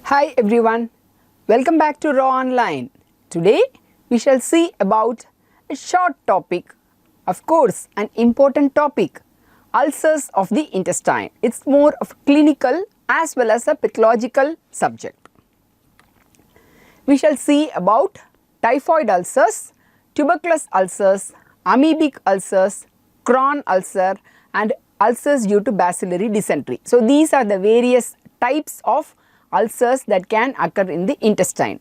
Hi everyone, welcome back to Raaonline. Today we shall see about a short topic, of course an important topic, ulcers of the intestine. It's more of a clinical as well as a pathological subject. We shall see about typhoid ulcers, tuberculous ulcers, amoebic ulcers, Crohn ulcer and ulcers due to bacillary dysentery. So these are the various types of ulcers that can occur in the intestine.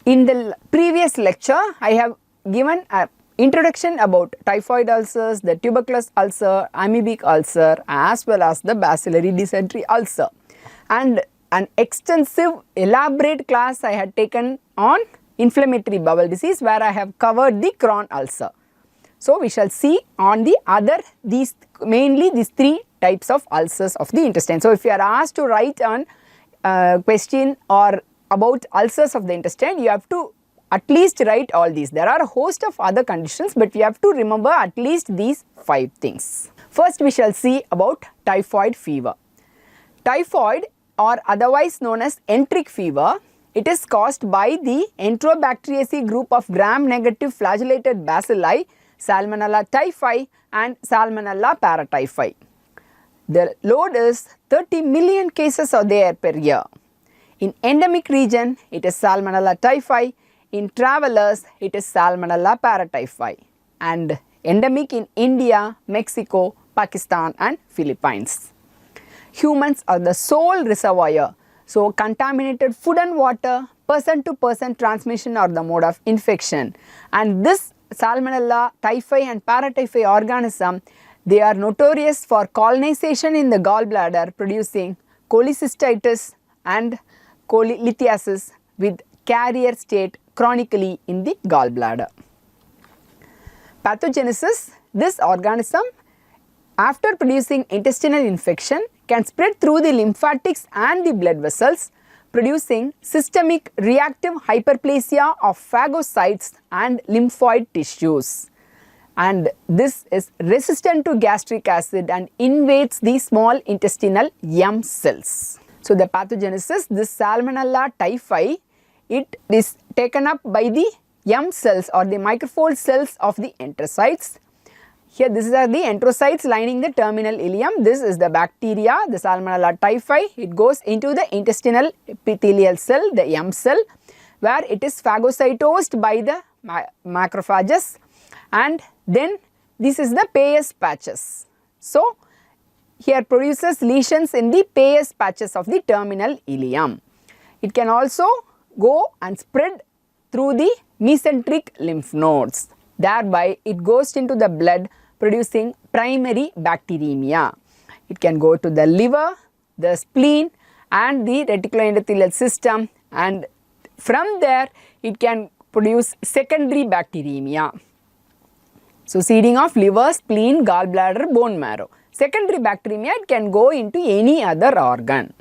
In the previous lecture, I have given an introduction about typhoid ulcers, the tuberculous ulcer, amoebic ulcer as well as the bacillary dysentery ulcer. And an extensive elaborate class I had taken on inflammatory bowel disease where I have covered the Crohn ulcer. So we shall see on the other mainly these three types of ulcers of the intestine. So if you are asked to write on question or about ulcers of the intestine, you have to at least write all these. There are a host of other conditions, but you have to remember at least these 5 things. First we shall see about typhoid fever. Typhoid, or otherwise known as enteric fever, it is caused by the Enterobacteriaceae group of gram-negative flagellated bacilli, Salmonella typhi and Salmonella paratyphi. The load is 30 million cases are there per year. In endemic region, it is Salmonella typhi. In travelers, it is Salmonella paratyphi. And endemic in India, Mexico, Pakistan and Philippines. Humans are the sole reservoir. So contaminated food and water, person to person transmission are the mode of infection. And this Salmonella typhi and paratyphi organism, they are notorious for colonization in the gallbladder, producing cholecystitis and cholelithiasis with carrier state chronically in the gallbladder. Pathogenesis, this organism after producing intestinal infection can spread through the lymphatics and the blood vessels, producing systemic reactive hyperplasia of phagocytes and lymphoid tissues. And this is resistant to gastric acid and invades the small intestinal M cells. So the pathogenesis, this Salmonella typhi, it is taken up by the M cells or the microfold cells of the enterocytes. Here these are the enterocytes lining the terminal ileum. This is the bacteria, the Salmonella typhi. It goes into the intestinal epithelial cell, the M cell, where it is phagocytosed by the macrophages, and then this is the Peyer's patches. So here produces lesions in the Peyer's patches of the terminal ileum. It can also go and spread through the mesenteric lymph nodes. Thereby it goes into the blood, producing primary bacteremia. It can go to the liver, the spleen and the reticuloendothelial system, and from there it can produce secondary bacteremia. So seeding of liver, spleen, gallbladder, bone marrow. Secondary bacteremia, it can go into any other organ.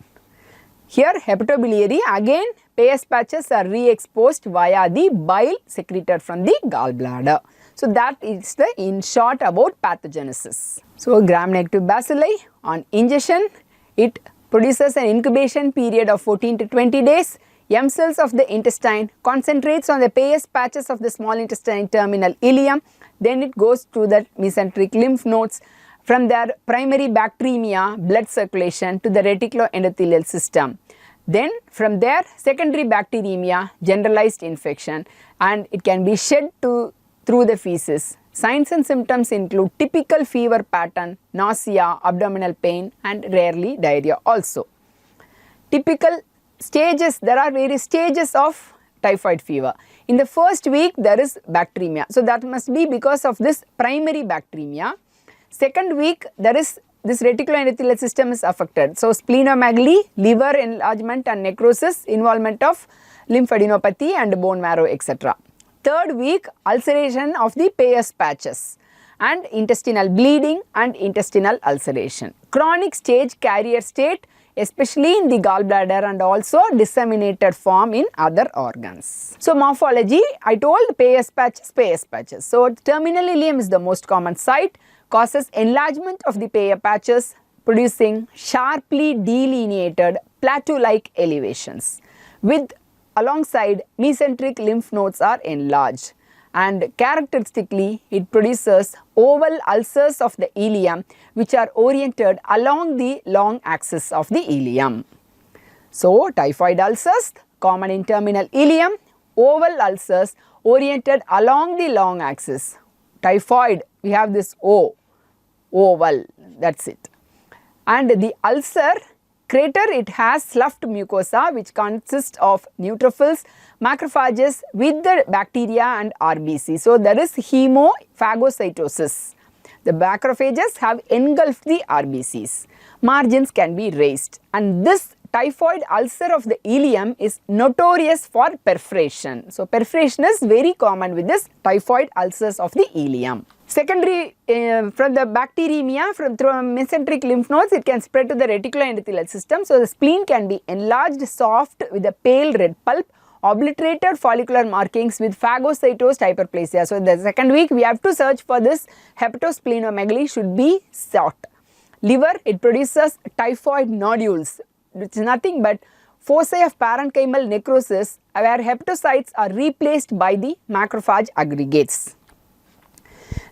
Here hepatobiliary, again Peyer's patches are re-exposed via the bile secreted from the gallbladder. So that is the in short about pathogenesis. So gram-negative bacilli, on ingestion, it produces an incubation period of 14 to 20 days. M cells of the intestine concentrates on the Peyer's patches of the small intestine terminal ileum. Then it goes to the mesenteric lymph nodes. From there, primary bacteremia, blood circulation to the reticuloendothelial system. Then from there, secondary bacteremia, generalized infection, and it can be shed through the feces. Signs and symptoms include typical fever pattern, nausea, abdominal pain and rarely diarrhea also. Typical stages, there are various stages of typhoid fever. In the first week there is bacteremia. So that must be because of this primary bacteremia. Second week there is this reticuloendothelial system is affected. So splenomegaly, liver enlargement and necrosis, involvement of lymphadenopathy and bone marrow, etc. Third week, ulceration of the Peyer's patches and intestinal bleeding and intestinal ulceration. Chronic stage, carrier state, especially in the gallbladder and also disseminated form in other organs. So morphology, I told Peyer's patches. So terminal ileum is the most common site, causes enlargement of the Peyer's patches, producing sharply delineated plateau-like elevations. with alongside mesenteric lymph nodes are enlarged, and characteristically it produces oval ulcers of the ileum which are oriented along the long axis of the ileum. So, typhoid ulcers common in terminal ileum, oval ulcers oriented along the long axis. Typhoid, we have this O, oval, that is it. And the ulcer crater, it has sloughed mucosa which consists of neutrophils, macrophages with the bacteria and RBC. So, there is hemophagocytosis. The macrophages have engulfed the RBCs. Margins can be raised, and this typhoid ulcer of the ileum is notorious for perforation. So, perforation is very common with this typhoid ulcers of the ileum. Secondary from the bacteremia through mesenteric lymph nodes, it can spread to the reticuloendothelial system. So, the spleen can be enlarged, soft with a pale red pulp, obliterated follicular markings with phagocytosed hyperplasia. So, in the second week we have to search for this hepatosplenomegaly should be sought. Liver, it produces typhoid nodules, which is nothing but foci of parenchymal necrosis where hepatocytes are replaced by the macrophage aggregates.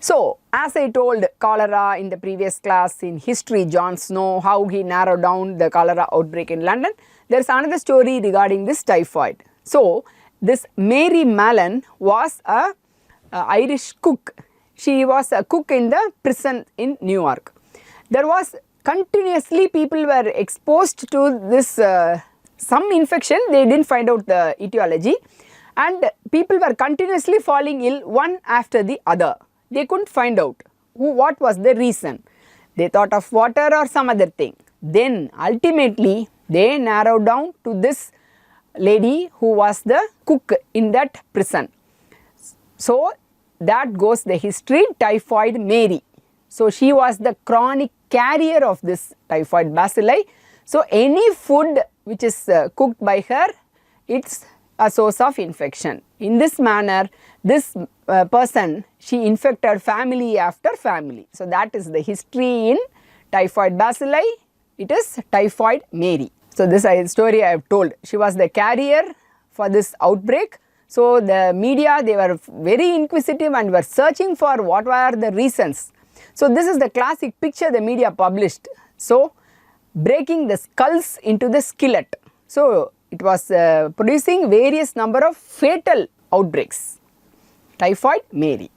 So, as I told cholera in the previous class in history, John Snow, how he narrowed down the cholera outbreak in London, there is another story regarding this typhoid. So, this Mary Mallon was a Irish cook. She was a cook in the prison in New York. There was continuously people were exposed to this some infection, they did not find out the etiology, and people were continuously falling ill one after the other. They could not find out what was the reason. They thought of water or some other thing. Then ultimately they narrowed down to this lady who was the cook in that prison. So, that goes the history, Typhoid Mary. So, she was the chronic carrier of this typhoid bacilli. So, any food which is cooked by her, it is a source of infection. In this manner, this person, she infected family after family. So, that is the history in typhoid bacilli. It is Typhoid Mary. So, this story I have told. She was the carrier for this outbreak. So, the media, they were very inquisitive and were searching for what were the reasons. So, this is the classic picture the media published. So, breaking the skulls into the skillet. So, it was producing various number of fatal outbreaks. Typhoid Mary.